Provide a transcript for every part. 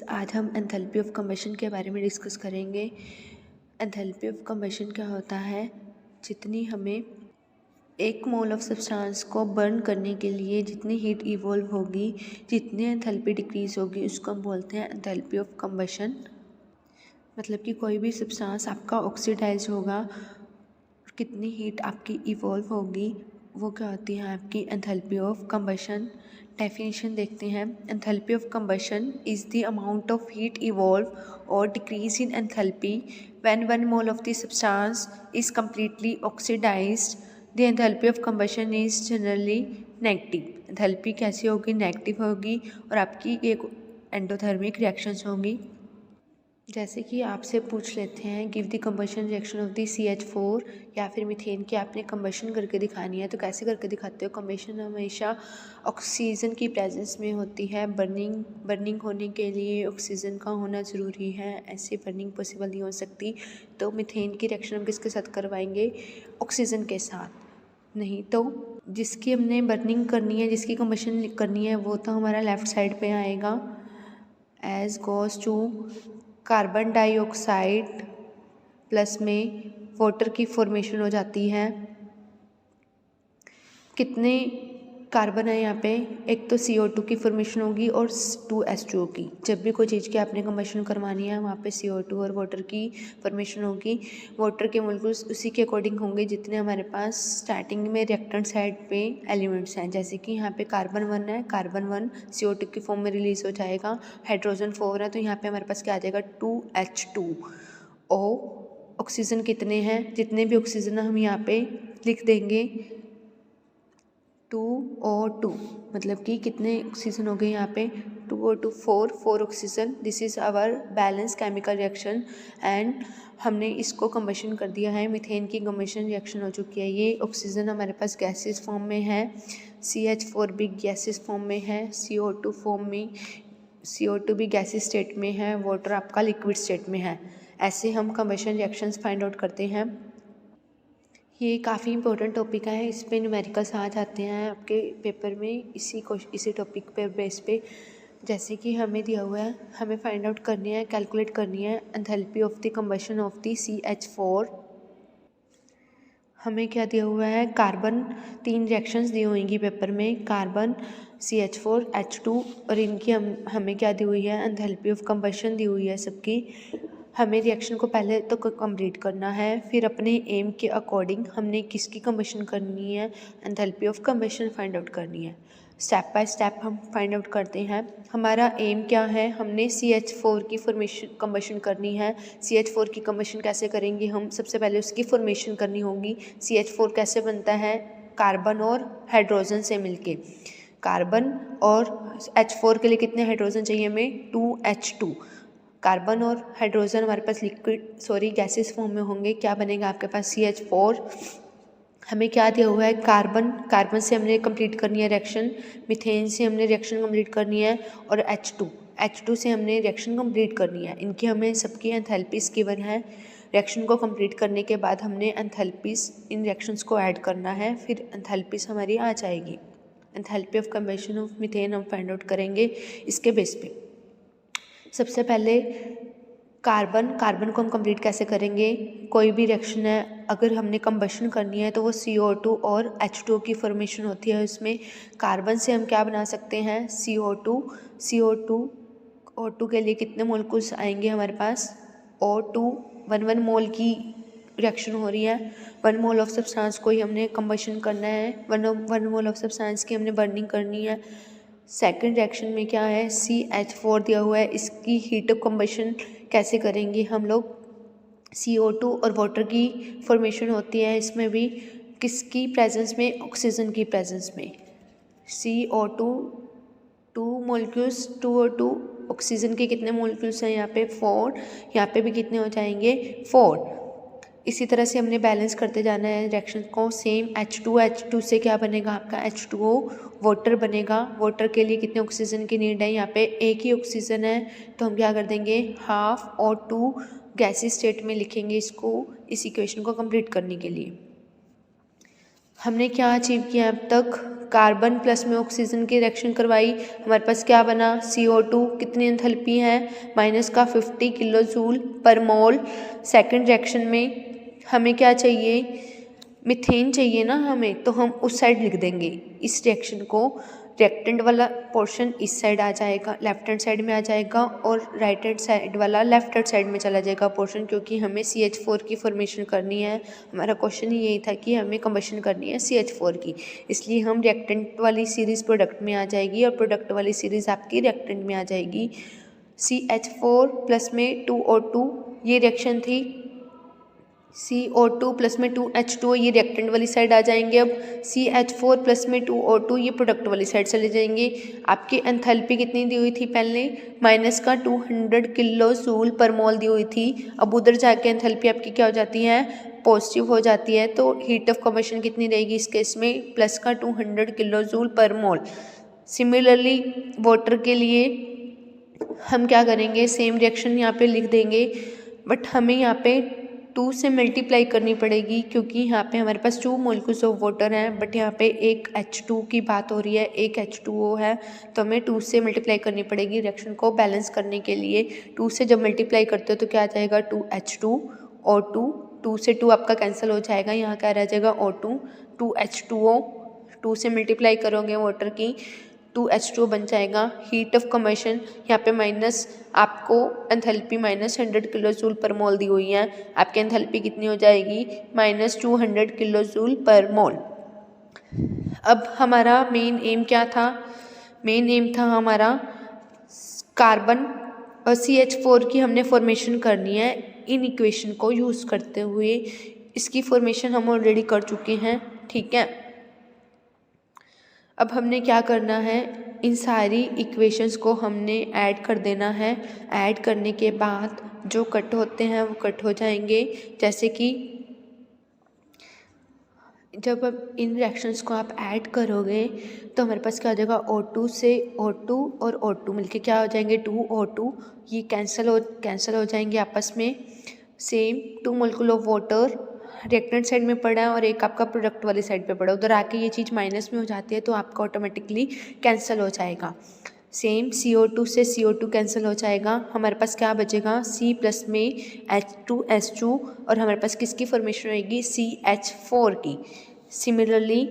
आज हम enthalpy of combustion के बारे में डिस्कस करेंगे। एंथैल्पी ऑफ कंबशन क्या होता है? जितनी हमें 1 मोल ऑफ सब्सटेंस को बर्न करने के लिए जितनी हीट इवॉल्व होगी, जितनी एंथैल्पी डिक्रीज होगी, उसको हम बोलते हैं एंथैल्पी ऑफ कंबशन। मतलब कि कोई भी सब्सटेंस आपका ऑक्सीडाइज होगा, कितनी हीट आपकी इवॉल्व होगी, वो क्या होती है आपकी एंथैल्पी ऑफ कंबशन। डेफिनेशन देखते हैं। Enthalpy of combustion is the amount of heat evolve और decrease in enthalpy when 1 mole of the substance is completely oxidised. The enthalpy of combustion is generally negative. Enthalpy कैसी होगी? Negative होगी और आपकी एक endothermic reactions होंगी। जैसे कि आपसे पूछ लेते हैं give the combustion reaction of the CH4 या फिर मीथेन की आपने कंबशन करके दिखानी है, तो कैसे करके दिखाते हो? कंबशन हमेशा ऑक्सीजन की प्रेजेंस में होती है। बर्निंग होने के लिए ऑक्सीजन का होना ज़रूरी है, ऐसे बर्निंग पॉसिबल नहीं हो सकती। तो मीथेन की रिएक्शन हम किसके साथ करवाएंगे? ऑक्सीजन के साथ। नहीं तो जिसकी हमने बर्निंग करनी है, जिसकी कंबशन करनी है, वो तो हमारा लेफ़्ट साइड पे आएगा। As goes to carbon dioxide plus में वाटर की फॉर्मेशन हो जाती है। कितने कार्बन है यहाँ पे? एक तो CO2 की फॉर्मेशन होगी और 2H2O की। जब भी कोई चीज़ की आपने कंबशन करवानी है, वहाँ पे CO2 और वाटर की फॉर्मेशन होगी। वाटर के मोलिक्यूल्स उसी के अकॉर्डिंग होंगे जितने हमारे पास स्टार्टिंग में रिएक्टेंट साइड पे एलिमेंट्स हैं। जैसे कि यहाँ पे कार्बन 1 है, कार्बन 1 CO2 की फॉर्म में रिलीज हो जाएगा। हाइड्रोजन 4 है, तो यहाँ पे हमारे पास क्या आ जाएगा? 2H2O। ऑक्सीजन कितने हैं? जितने भी ऑक्सीजन हम यहाँ पे लिख देंगे 2O2, मतलब कि कितने ऑक्सीजन हो गए यहाँ पे? 2O2 4 oxygen. This is our balance chemical reaction and हमने इसको कंबशन कर दिया है। मीथेन की कंबशन रिएक्शन हो चुकी है। ये ऑक्सीजन हमारे पास गैसेस फॉर्म में है, CH4 भी गैसेस फॉर्म में है, CO2 फॉर्म में, CO2 भी गैसेस स्टेट में है, वाटर आपका लिक्विड स्टेट में है। ऐसे हम कंबशन रिएक्शंस फाइंड आउट करते हैं। ये काफ़ी इंपॉर्टेंट टॉपिक है, इस पे न्यूमेरिकल्स आ जाते हैं आपके पेपर में इसी टॉपिक पे बेस पे। जैसे कि हमें दिया हुआ है, हमें फाइंड आउट करनी है, कैलकुलेट करनी है enthalpy of the combustion of the CH4। हमें क्या दिया हुआ है? कार्बन 3 रिएक्शंस दी होंगी पेपर में, कार्बन CH4 H2, और इनकी हमें क्या दी हुई है? एंथैल्पी ऑफ कंबशन दी हुई है सबकी। हमें रिएक्शन को पहले तो कंप्लीट करना है, फिर अपने एम के अकॉर्डिंग हमने किसकी कंबशन करनी है, enthalpy of combustion find out करनी है। स्टेप बाय स्टेप हम फाइंड आउट करते हैं। हमारा एम क्या है? हमने CH4 की फॉर्मेशन कंबशन करनी है। CH4 की कंबशन कैसे करेंगे हम? सबसे पहले उसकी फॉर्मेशन करनी होगी। CH4 कैसे बनता है? कार्बन और हाइड्रोजन से मिलके। कार्बन और H4 के लिए कितने हाइड्रोजन चाहिए हमें? 2H2। कार्बन और हाइड्रोजन हमारे पास गैसेस फॉर्म में होंगे। क्या बनेगा आपके पास? CH4। हमें क्या दिया हुआ है? कार्बन से हमने कंप्लीट करनी है रिएक्शन, मीथेन से हमने रिएक्शन कंप्लीट करनी है, और H2 से हमने रिएक्शन कंप्लीट करनी है। इनकी हमें सबकी एंथैल्पीज गिवन है। रिएक्शन को कंप्लीट करने के बाद हमने एंथैल्पीज इन रिएक्शंस को ऐड करना है, फिर एंथैल्पीज हमारी आ जाएगी। Enthalpy of combustion of methane हम फाइंड आउट करेंगे इसके बेस पे। सबसे पहले कार्बन को हम कंप्लीट कैसे करेंगे? कोई भी रिएक्शन है, अगर हमने कंबशन करनी है तो वो CO2 और H2O की फॉर्मेशन होती है। उसमें कार्बन से हम क्या बना सकते हैं? CO2 O2 के लिए कितने मोलिक्यूल्स आएंगे हमारे पास? O2 1 मोल की रिएक्शन हो रही है। 1 मोल ऑफ सब्सटेंस को ही हमने कंबशन करना है, 1 मोल ऑफ सब्सटेंस की हमने बर्निंग करनी है। सेकंड रिएक्शन में क्या है? CH4 दिया हुआ है, इसकी हीट ऑफ कंबशन कैसे करेंगे हम लोग? CO2 और वाटर की फॉर्मेशन होती है इसमें भी, किसकी प्रेजेंस में? ऑक्सीजन की प्रेजेंस में। CO2 2 मोलिक्यूल्स, 2O2, ऑक्सीजन के कितने मोलिक्यूल्स हैं यहाँ पे? 4। यहाँ पे भी कितने हो जाएंगे? 4। इसी तरह से हमने बैलेंस करते जाना है रिएक्शन को। सेम H2 से क्या बनेगा आपका? H2O वाटर बनेगा। वाटर के लिए कितने ऑक्सीजन की नीड है? यहाँ पे एक ही ऑक्सीजन है, तो हम क्या कर देंगे? हाफ O2 गैसी स्टेट में लिखेंगे इसको, इस इक्वेशन को कंप्लीट करने के लिए। हमने क्या अचीव किया अब तक? कार्बन प्लस में ऑक्सीजन की रिएक्शन करवाई, हमारे पास क्या बना, CO2 कितनी एंथैल्पी है, माइनस का 50 किलो जूल पर मोल। सेकंड रिएक्शन में हमें क्या चाहिए, मीथेन चाहिए ना हमें, तो हम उस साइड लिख देंगे इस रिएक्शन को। रिएक्टेंट वाला पोर्शन इस साइड आ जाएगा, लेफ्ट हैंड साइड में आ जाएगा, और राइट हैंड साइड वाला लेफ्ट हैंड साइड में चला जाएगा पोर्शन, क्योंकि हमें CH4 की फॉर्मेशन करनी है। हमारा क्वेश्चन ही यही था कि हमें कंबशन करनी है CH4 की, इसलिए हम रिएक्टेंट वाली सीरीज़ प्रोडक्ट में आ जाएगी और प्रोडक्ट वाली सीरीज़ आपकी रिएक्टेंट में आ जाएगी। CH4 प्लस में 2O2 ये रिएक्शन थी, CO2 प्लस में 2H2 ये रिएक्टेंट वाली साइड आ जाएंगे। अब CH4 प्लस में 2O2 ये प्रोडक्ट वाली साइड चले जाएंगे। आपकी एंथैल्पी कितनी दी हुई थी पहले, माइनस का 200 किलो जूल पर मोल दी हुई थी। अब उधर जाके एंथैल्पी आपकी क्या हो जाती है, पॉजिटिव हो जाती है, तो हीट ऑफ कंबशन कितनी रहेगी इस केस में, प्लस का 200 किलो जूल पर मोल। सिमिलरली वाटर के लिए हम क्या करेंगे, सेम रिएक्शन यहाँ पे लिख देंगे, बट हमें यहाँ पे 2 से मल्टीप्लाई करनी पड़ेगी, क्योंकि यहाँ पे हमारे पास 2 मोलिक्यूल्स ऑफ वाटर हैं, बट यहाँ पे एक H2 की बात हो रही है, एक H2O है, तो हमें 2 से मल्टीप्लाई करनी पड़ेगी रिएक्शन को बैलेंस करने के लिए। 2 से जब मल्टीप्लाई करते हो तो क्या आ जाएगा, 2H2O2, 2 से 2 आपका कैंसिल हो जाएगा, यहाँ क्या रह जाएगा O2, 2H2O, 2 से मल्टीप्लाई करोगे वाटर की 2H2O बन जाएगा। हीट ऑफ कंबशन यहाँ पे माइनस, आपको एंथैल्पी माइनस 100 किलो जूल पर मोल दी हुई है, आपकी एंथैल्पी कितनी हो जाएगी, माइनस 200 किलो जूल पर मोल। अब हमारा मेन एम क्या था, मेन एम था हमारा कार्बन और CH4 की हमने फॉर्मेशन करनी है। इन इक्वेशन को यूज़ करते हुए इसकी फॉर्मेशन हम ऑलरेडी कर चुके हैं, ठीक है। अब हमने क्या करना है, इन सारी इक्वेशंस को हमने ऐड कर देना है। ऐड करने के बाद जो कट होते हैं वो कट हो जाएंगे, जैसे कि जब अब इन रिएक्शंस को आप ऐड करोगे तो हमारे पास क्या हो जाएगा, O2 से O2 और O2 मिलके क्या हो जाएंगे, 2O2, ये कैंसिल हो जाएंगे आपस में। Same 2 molecule of water reactant side में पड़ा है और एक आपका प्रोडक्ट वाली साइड पे पड़ा है, उधर आके ये चीज़ माइनस में हो जाती है, तो आपका ऑटोमेटिकली कैंसिल हो जाएगा। सेम CO2 से CO2 कैंसिल हो जाएगा, हमारे पास क्या बचेगा, C प्लस में H2S2, और हमारे पास किसकी फॉर्मेशन होएगी, CH4 की। सिमिलरली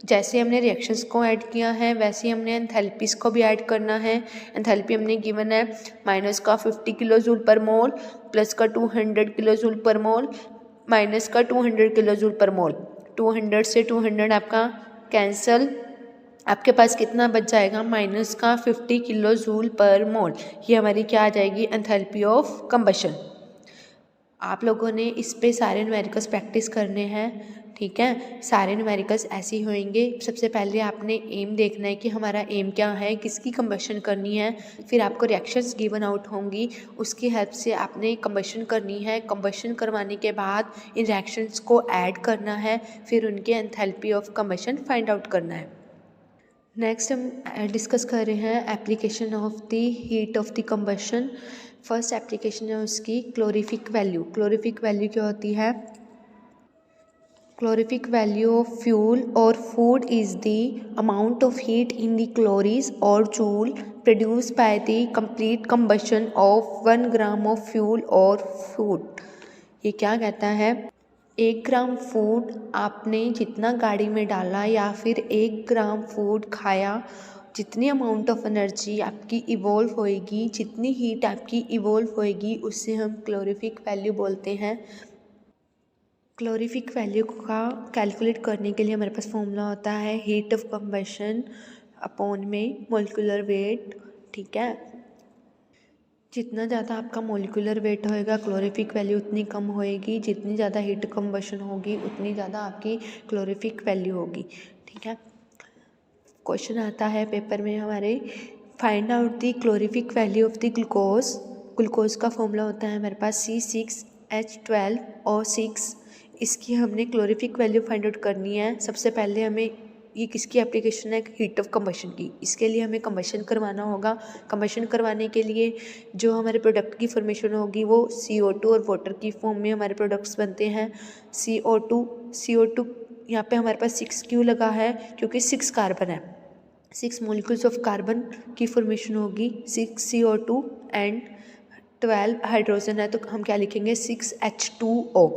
जैसे हमने रिएक्शंस को ऐड किया है वैसे ही हमने एंथैल्पीज को भी ऐड करना है। एंथैल्पी हमने गिवन है माइनस का 50 किलो जूल पर मोल, प्लस का 200 किलो जूल पर मोल, माइनस का 200 किलो जूल पर मोल। 200 से 200 आपका कैंसल, आपके पास कितना बच जाएगा, माइनस का 50 किलो जूल पर मोल। ये हमारी क्या आ जाएगी, एंथैल्पी ऑफ कंबशन। आप लोगों ने इस पे सारे न्यूमेरिकल्स प्रैक्टिस करने हैं, ठीक है। सारे न्यूमेरिकल्स ऐसे ही होंगे। सबसे पहले आपने एम देखना है कि हमारा एम क्या है, किसकी कंबशन करनी है, फिर आपको रिएक्शंस गिवन आउट होंगी, उसकी हेल्प से आपने कंबशन करनी है। कंबशन करवाने के बाद इन रिएक्शंस को ऐड करना है, फिर उनके enthalpy of combustion find out करना है। नेक्स्ट हम डिस्कस कर रहे हैं application of the heat of the combustion. First application है उसकी क्लोरीफिक वैल्यू। क्लोरीफिक वैल्यू क्या होती है, क्लोरीफिक वैल्यू ऑफ फ्यूल और food is the amount of heat in the calories और joule produce by the complete combustion of 1 gram of fuel और food. ये क्या कहता है, 1 ग्राम फूड आपने जितना गाड़ी में डाला या फिर 1 ग्राम फूड खाया, जितनी अमाउंट ऑफ एनर्जी आपकी इवोल्व होएगी, जितनी हीट आपकी इवोल्व होएगी, उससे हम क्लोरीफिक वैल्यू बोलते हैं। क्लोरीफिक वैल्यू का कैलकुलेट करने के लिए हमारे पास फॉर्मूला होता है हीट ऑफ कंबशन अपॉन में मोलिकुलर वेट, ठीक है। जितना ज़्यादा आपका मोलिकुलर वेट होएगा क्लोरीफिक वैल्यू उतनी कम होएगी, जितनी ज़्यादा हीट कंबशन होगी उतनी ज़्यादा आपकी क्लोरीफिक वैल्यू होगी, ठीक है। क्वेश्चन आता है पेपर में हमारे, find out the calorific value of the glucose. Glucose का फॉर्मूला होता है हमारे पास C6H12O6। इसकी हमने क्लोरीफिक वैल्यू फाइंड आउट करनी है। सबसे पहले हमें, ये किसकी एप्लीकेशन है, हीट ऑफ कंबशन की, इसके लिए हमें कंबशन करवाना होगा। कंबशन करवाने के लिए जो हमारे प्रोडक्ट की फॉर्मेशन होगी वो CO2 और वाटर की फॉर्म में हमारे प्रोडक्ट्स बनते हैं। CO2 यहाँ पे हमारे पास 6 क्यों लगा है, क्योंकि 6 कार्बन है। 6 मॉलिक्यूल्स ऑफ कार्बन की फॉर्मेशन होगी, 6 CO2 एंड 12 हाइड्रोजन है, तो हम क्या लिखेंगे 6H2O।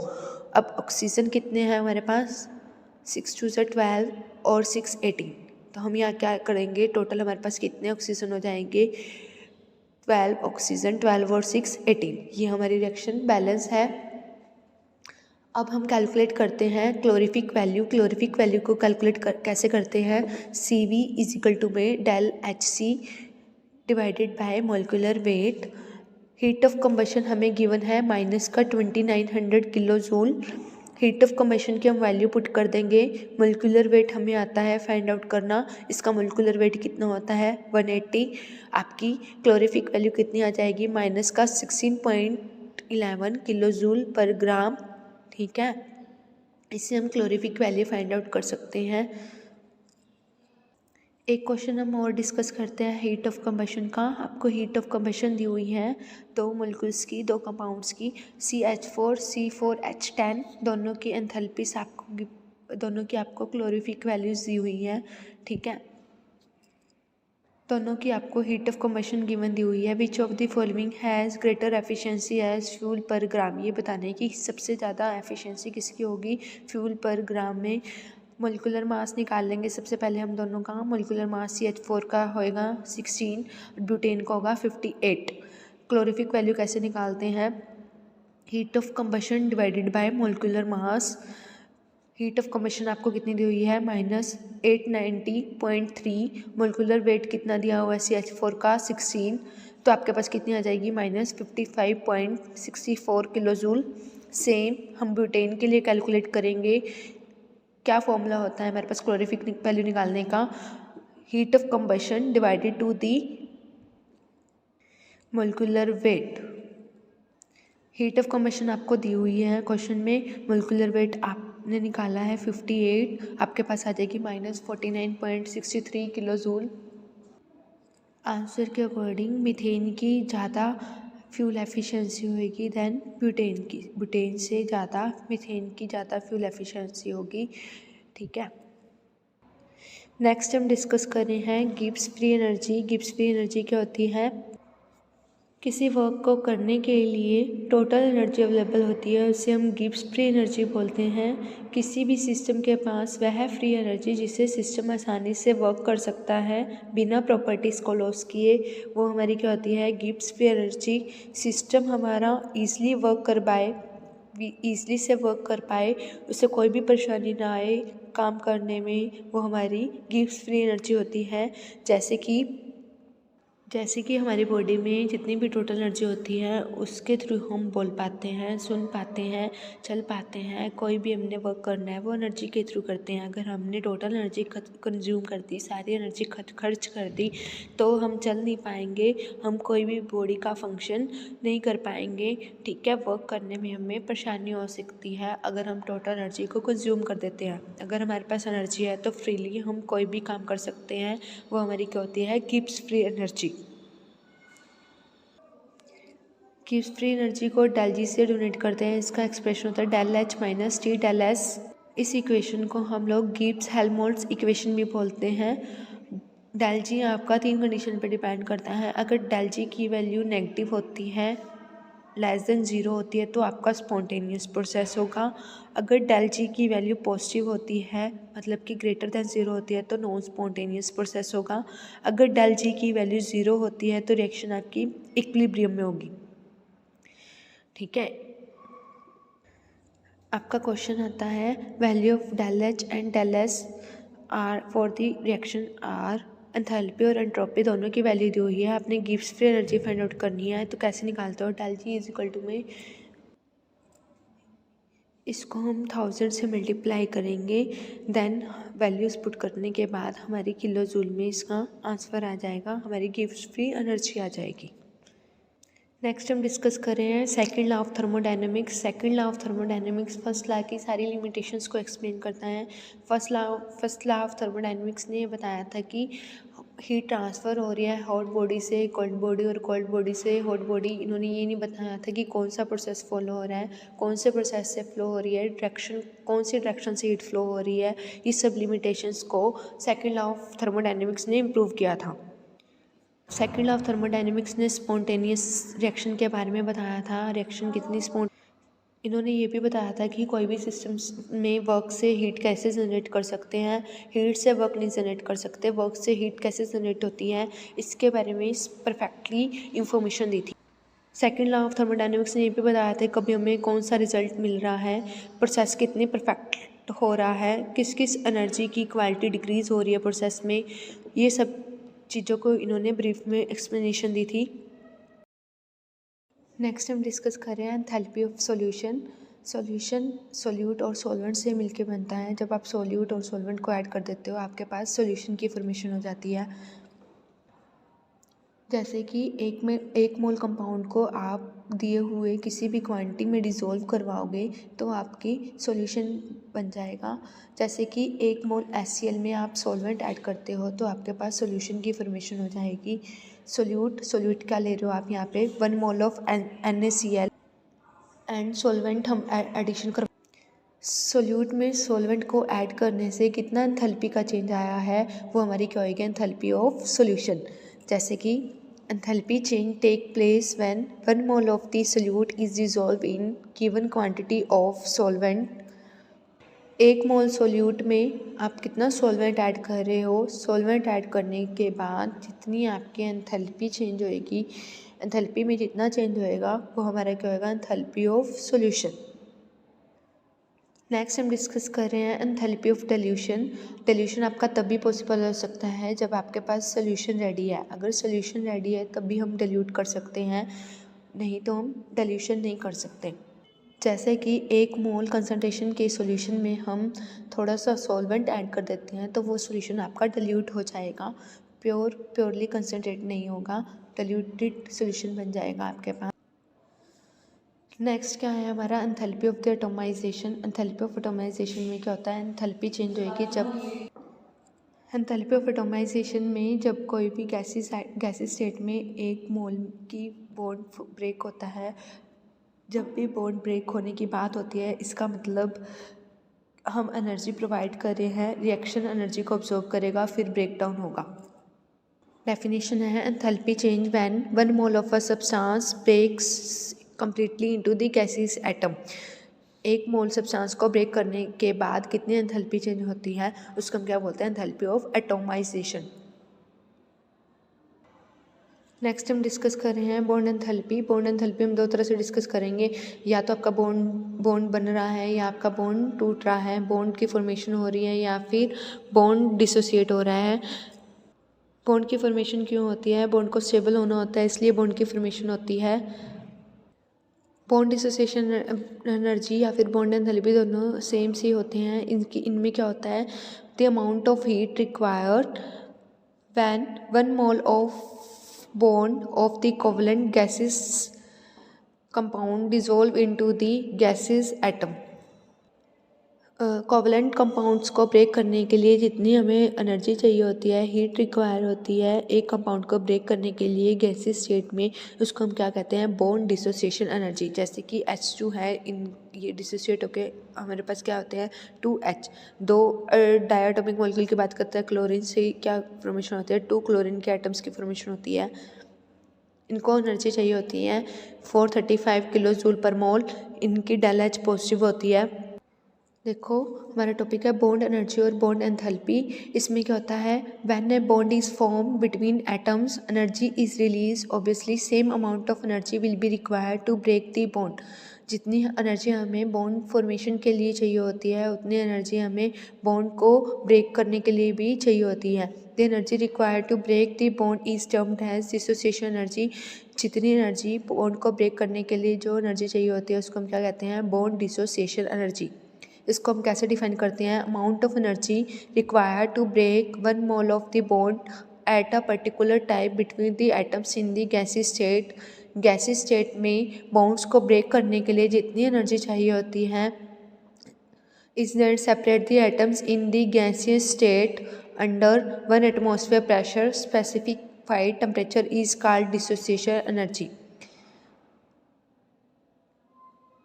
अब ऑक्सीजन कितने हैं हमारे पास, 6 2 से 12 और 6 18, तो हम यहाँ क्या करेंगे, टोटल हमारे पास कितने ऑक्सीजन हो जाएंगे, 12 ऑक्सीजन, 12 और 6 18। ये हमारी रिएक्शन बैलेंस है। अब हम कैलकुलेट करते हैं क्लोरीफिक वैल्यू। क्लोरीफिक वैल्यू को कैलकुलेट कैसे करते हैं, CV इजिकल टू में del HC divided by molecular weight. Heat of combustion हमें गिवन है माइनस का 2900 kilojoule. Heat of combustion की हम वैल्यू पुट कर देंगे। मोलिकुलर वेट हमें आता है फाइंड आउट करना, इसका मोलिकुलर वेट कितना होता है 180। आपकी क्लोरीफिक वैल्यू कितनी आ जाएगी, माइनस का 16.11 किलो जूल पर ग्राम। ठीक है, इससे हम क्लोरीफिक वैल्यू फाइंड आउट कर सकते हैं। एक क्वेश्चन हम और डिस्कस करते हैं हीट ऑफ कंबशन का। आपको हीट ऑफ कंबशन दी हुई है दो मोलिक्यूल्स की, दो कंपाउंड्स की, CH4 C4H10, दोनों की एंथैल्पीज आपको, दोनों की आपको क्लोरीफिक वैल्यूज दी हुई है। ठीक है, दोनों की आपको हीट ऑफ कंबशन गिवन दी हुई है। Which of the following has greater efficiency as fuel per gram, ये बताने है कि सबसे ज़्यादा एफिशिएंसी किसकी होगी फ्यूल पर ग्राम में। मोलिकुलर मास निकाल लेंगे सबसे पहले हम दोनों का। मोलिकुलर मास CH4 का होएगा 16, ब्यूटेन का होगा 58। क्लोरीफिक वैल्यू कैसे निकालते हैं, heat of combustion divided by molecular mass. Heat of combustion आपको कितनी दी हुई है, -890.3। मोलिकुलर वेट कितना दिया हुआ है CH4 का 16, तो आपके पास कितनी आ जाएगी -55.64 किलो जूल। सेम हम ब्यूटेन के लिए कैलकुलेट करेंगे। क्या फॉर्मूला होता है हमारे पास क्लोरीफिक वैल्यू निकालने का, heat of combustion divided to the molecular weight. Heat of combustion आपको दी हुई है क्वेश्चन में, मोलिकुलर वेट आपने निकाला है 58, आपके पास आ जाएगी -49.63 किलो जूल। आंसर के अकॉर्डिंग मीथेन की ज़्यादा फ्यूल एफिशिएंसी होगी देन ब्यूटेन की, ब्यूटेन से ज़्यादा मीथेन की ज़्यादा फ्यूल एफिशिएंसी होगी। ठीक है, नेक्स्ट हम डिस्कस कर रहे हैं Gibbs free energy. Gibbs free energy क्या होती है, किसी वर्क को करने के लिए टोटल एनर्जी अवेलेबल होती है, उसे हम गिब्स फ्री एनर्जी बोलते हैं। किसी भी सिस्टम के पास वह फ्री एनर्जी जिससे सिस्टम आसानी से वर्क कर सकता है बिना प्रॉपर्टीज़ को लॉस किए, वो हमारी क्या होती है, गिब्स फ्री एनर्जी। सिस्टम हमारा ईज़िली वर्क कर पाए, ईज़िली से वर्क कर पाए, उसे कोई भी परेशानी ना आए काम करने में, वो हमारी गिब्स फ्री एनर्जी होती है। जैसे कि हमारी बॉडी में जितनी भी टोटल एनर्जी होती है उसके थ्रू हम बोल पाते हैं, सुन पाते हैं, चल पाते हैं, कोई भी हमने वर्क करना है वो एनर्जी के थ्रू करते हैं। अगर हमने टोटल एनर्जी कंज्यूम कर दी, सारी एनर्जी खर्च कर दी, तो हम चल नहीं पाएंगे, हम कोई भी बॉडी का फंक्शन नहीं कर पाएंगे। ठीक है, वर्क करने में हमें परेशानी हो सकती है अगर हम टोटल एनर्जी को कंज्यूम कर देते हैं। अगर हमारे पास एनर्जी है तो फ्रीली हम कोई भी काम कर सकते हैं, वो हमारी क्या होती है, Gibbs free energy. Gibbs free energy को डेल जी से डोनेट करते हैं, इसका एक्सप्रेशन होता है del H minus T del S. इस इक्वेशन को हम लोग गिब्स हेल्महोल्ट्ज इक्वेशन भी बोलते हैं। डेल जी आपका 3 कंडीशन पर डिपेंड करता है। अगर डेल जी की वैल्यू नेगेटिव होती है, लेस देन 0 होती है, तो आपका स्पॉन्टेनियस प्रोसेस होगा। अगर डेल जी की वैल्यू पॉजिटिव होती है, मतलब कि ग्रेटर देन 0 होती है, तो नॉन स्पॉन्टेनियस प्रोसेस होगा। अगर डेल जी की वैल्यू 0 होती है तो रिएक्शन आपकी इक्विलिब्रियम में होगी। ठीक है, आपका क्वेश्चन आता है value of del H and del S are for the reaction are. Enthalpy और एंट्रोपी दोनों की वैल्यू दी हुई है, आपने Gibbs free energy find out करनी है। तो कैसे निकालते हो, del G is equal to में इसको हम 1000 से मल्टीप्लाई करेंगे, देन वैल्यूज़ पुट करने के बाद हमारी किलो जूल में इसका आंसर आ जाएगा, हमारी गिब्स फ्री एनर्जी आ जाएगी। नेक्स्ट हम डिस्कस कर रहे हैं second law of thermodynamics. Second law of thermodynamics first law की सारी लिमिटेशंस को एक्सप्लेन करता है। फर्स्ट लॉ ऑफ थर्मोडायनेमिक्स ने ये बताया था कि हीट ट्रांसफ़र हो रही है हॉट बॉडी से कोल्ड बॉडी और कोल्ड बॉडी से हॉट बॉडी। इन्होंने ये नहीं बताया था कि कौन सा प्रोसेस फॉलो हो रहा है, कौन से प्रोसेस से फ्लो हो रही है, डायरेक्शन कौन सी डायरेक्शन से हीट फ्लो हो रही है। इस सब लिमिटेशंस को सेकंड लॉ ऑफ थर्मोडायनेमिक्स ने इम्प्रूव किया था। सेकंड लॉ ऑफ थर्मोडायनेमिक्स ने स्पॉन्टेनियस रिएक्शन के बारे में बताया था, रिएक्शन कितनी इन्होंने ये भी बताया था कि कोई भी सिस्टम्स में वर्क से हीट कैसे जनरेट कर सकते हैं, हीट से वर्क नहीं जनरेट कर सकते, वर्क से हीट कैसे जनरेट होती है, इसके बारे में परफेक्टली इंफॉर्मेशन दी थी। सेकंड लॉ ऑफ थर्मोडायनेमिक्स ने ये भी बताया था कभी हमें कौन सा रिजल्ट मिल रहा है, प्रोसेस कितनी परफेक्ट हो रहा है, किस किस एनर्जी की क्वालिटी डिक्रीज़ हो रही है प्रोसेस में। ये सब चीज़ों को इन्होंने ब्रीफ में एक्सप्लेनेशन दी थी। नेक्स्ट हम डिस्कस कर रहे हैं enthalpy of solution. Solution solute और सॉल्वेंट से मिलके बनता है। जब आप सोल्यूट और सॉल्वेंट को ऐड कर देते हो आपके पास सॉल्यूशन की फॉर्मेशन हो जाती है। जैसे कि एक मोल कंपाउंड को आप दिए हुए किसी भी क्वांटिटी में डिज़ोल्व करवाओगे तो आपकी सॉल्यूशन बन जाएगा। जैसे कि 1 मोल HCl में आप सॉल्वेंट ऐड करते हो तो आपके पास सॉल्यूशन की फॉर्मेशन हो जाएगी। सोल्यूट क्या ले रहे हो आप यहाँ पे 1 mole of NaCl and solvent हम एडिशन कर सोल्यूट में सॉल्वेंट को ऐड करने से कितना एंथैल्पी का चेंज आया है वो हमारी क्या होगी एंथैल्पी ऑफ सॉल्यूशन। जैसे कि enthalpy change take place when 1 mole of the solute is dissolve in given quantity of solvent. 1 mole solute में आप कितना सॉल्वेंट ऐड कर रहे हो, सॉल्वेंट ऐड करने के बाद जितनी आपकी एंथैल्पी चेंज होएगी, एंथैल्पी में जितना चेंज होएगा वो हमारा क्या होएगा एंथैल्पी ऑफ सॉल्यूशन। नेक्स्ट हम डिस्कस कर रहे हैं एंथैल्पी ऑफ डिल्यूशन। डिल्यूशन आपका तभी पॉसिबल हो सकता है जब आपके पास सोल्यूशन रेडी है। अगर सोल्यूशन रेडी है तभी हम डिल्यूट कर सकते हैं, नहीं तो हम डिल्यूशन नहीं कर सकते। जैसे कि 1 मोल कंसनट्रेशन के सॉल्यूशन में हम थोड़ा सा सॉल्वेंट ऐड कर देते हैं तो वो सॉल्यूशन आपका डिल्यूट हो जाएगा, प्योरली कंसनट्रेट नहीं होगा, डिल्यूटेड सॉल्यूशन बन जाएगा आपके पास। नेक्स्ट क्या है हमारा enthalpy of the atomisation. Enthalpy of atomization में क्या होता है, एंथैल्पी चेंज होएगी जब एंथैल्पी ऑफ एटोमाइजेशन में जब कोई भी गैसी स्टेट में 1 मोल की बॉन्ड ब्रेक होता है। जब भी बॉन्ड ब्रेक होने की बात होती है इसका मतलब हम एनर्जी प्रोवाइड कर रहे हैं, रिएक्शन एनर्जी को ऑब्जॉर्व करेगा फिर ब्रेक डाउन होगा। डेफिनेशन है enthalpy change when 1 mole of a substance breaks completely into the gases atom. 1 mole substance को ब्रेक करने के बाद कितनी एंथैल्पी चेंज होती है उसको हम क्या बोलते हैं एंथैल्पी ऑफ एटोमाइजेशन। नेक्स्ट हम डिस्कस कर रहे हैं बॉन्ड एंथैल्पी। बॉन्ड एंथैल्पी हम 2 तरह से डिस्कस करेंगे, या तो आपका बॉन्ड बन रहा है या आपका बॉन्ड टूट रहा है, बॉन्ड की फॉर्मेशन हो रही है या फिर बॉन्ड डिसोसिएट हो रहा है। बॉन्ड की फॉर्मेशन क्यों होती है, बॉन्ड को स्टेबल होना होता है इसलिए बॉन्ड की फॉर्मेशन होती है। बॉन्ड डिसोसिएशन एनर्जी या फिर बॉन्ड एंथैल्पी दोनों सेम सी होते हैं। इनमें क्या होता है, the amount of heat required when 1 mole of bond of the covalent gases compound dissolve into the gases atom। Covalent compounds को ब्रेक करने के लिए जितनी हमें एनर्जी चाहिए होती है, हीट रिक्वायर होती है एक कंपाउंड को ब्रेक करने के लिए गैसेस स्टेट में, उसको हम क्या कहते हैं बॉन्ड डिसोसिएशन एनर्जी। जैसे कि H2 है, इन ये डिसोसिएट होके हमारे पास क्या होते हैं 2H। 2 डायटोमिक मॉलिक्यूल की बात करते हैं, क्लोरीन से क्या फॉर्मेशन होती है 2 क्लोरीन के एटम्स की फॉर्मेशन होती है। इनको एनर्जी चाहिए होती है 435 किलो जूल पर मोल, इनकी डेल H पॉजिटिव होती है। देखो हमारा टॉपिक है बॉन्ड एनर्जी और बॉन्ड एंथैल्पी। इसमें क्या होता है, when a bond is form between atoms energy is release, obviously same amount of energy will be required to break the bond. जितनी एनर्जी हमें बॉन्ड फॉर्मेशन के लिए चाहिए होती है उतनी एनर्जी हमें बॉन्ड को ब्रेक करने के लिए भी चाहिए होती है। The energy required to break the bond is termed as dissociation energy. जितनी एनर्जी बॉन्ड को ब्रेक करने के लिए जो एनर्जी चाहिए होती है उसको हम क्या कहते हैं बॉन्ड डिसोसिएशन एनर्जी। इसको हम कैसे डिफाइन करते हैं, amount of energy required to break 1 mole of the bond at a particular time between the atoms in the गैसीय स्टेट। गैसीय स्टेट में बॉन्ड्स को ब्रेक करने के लिए जितनी एनर्जी चाहिए होती है is that separate the atoms in the गैसीय state under 1 atmosphere pressure specified temperature is called dissociation energy.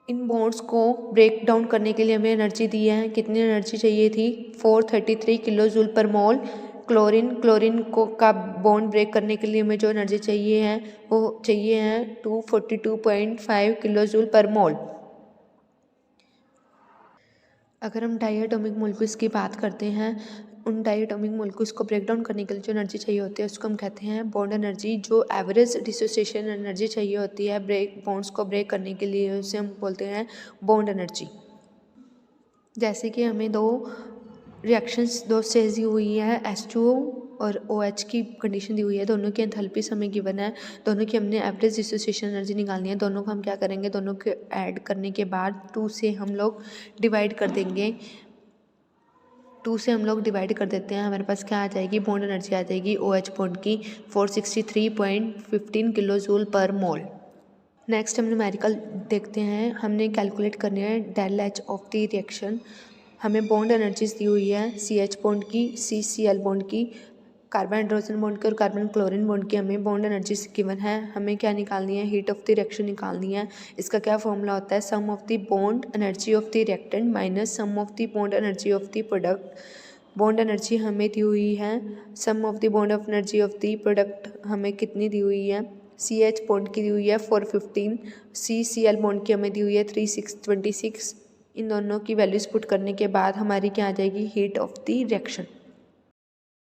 इन बॉन्ड्स को ब्रेक डाउन करने के लिए हमें एनर्जी दी है, कितनी एनर्जी चाहिए थी 433 किलो जूल पर मोल। क्लोरीन को का बॉन्ड ब्रेक करने के लिए हमें जो एनर्जी चाहिए है वो चाहिए है 242.5 किलो जूल पर मोल। अगर हम डायटोमिक मोलिक्यूल्स की बात करते हैं, उन डायटोमिक मोलिक्यूल्स को ब्रेक डाउन करने के लिए जो एनर्जी चाहिए होती है उसको हम कहते हैं बॉन्ड एनर्जी। जो एवरेज डिसोसिएशन एनर्जी चाहिए होती है बॉन्ड्स को ब्रेक करने के लिए उसे हम बोलते हैं बॉन्ड एनर्जी। जैसे कि हमें दो स्टेज दी हुई है, H2O और OH की कंडीशन दी हुई है, दोनों की एंथैल्पीज हमें गिवन है, दोनों की हमने एवरेज डिसोसिएशन एनर्जी निकालनी है। दोनों को हम क्या करेंगे, दोनों को ऐड करने के बाद 2 से हम लोग डिवाइड कर देंगे। 2 से हम लोग डिवाइड कर देते हैं, हमारे पास क्या आ जाएगी, बॉन्ड एनर्जी आ जाएगी OH बॉन्ड की 463.15 किलो जूल पर मोल। नेक्स्ट हम न्यूमेरिकल देखते हैं, हमने कैलकुलेट करनी है del H of the reaction. हमें बॉन्ड एनर्जीज दी हुई है CH बॉन्ड की, CCl बॉन्ड की, कार्बन हाइड्रोजन बॉन्ड की और कार्बन क्लोरीन बॉन्ड की हमें बॉन्ड एनर्जीज गिवन है। हमें क्या निकालनी है, हीट ऑफ द रिएक्शन निकालनी है। इसका क्या फॉर्मूला होता है, sum of the bond energy of the reactant minus sum of the bond energy of the product. Bond energy हमें दी हुई है, sum of the bond of energy of the product हमें कितनी दी हुई है, CH बॉन्ड की दी हुई है 415, CCl बॉन्ड की हमें दी हुई है 3626। इन दोनों की वैल्यूज पुट करने के बाद हमारी क्या आ जाएगी, हीट ऑफ द रिएक्शन।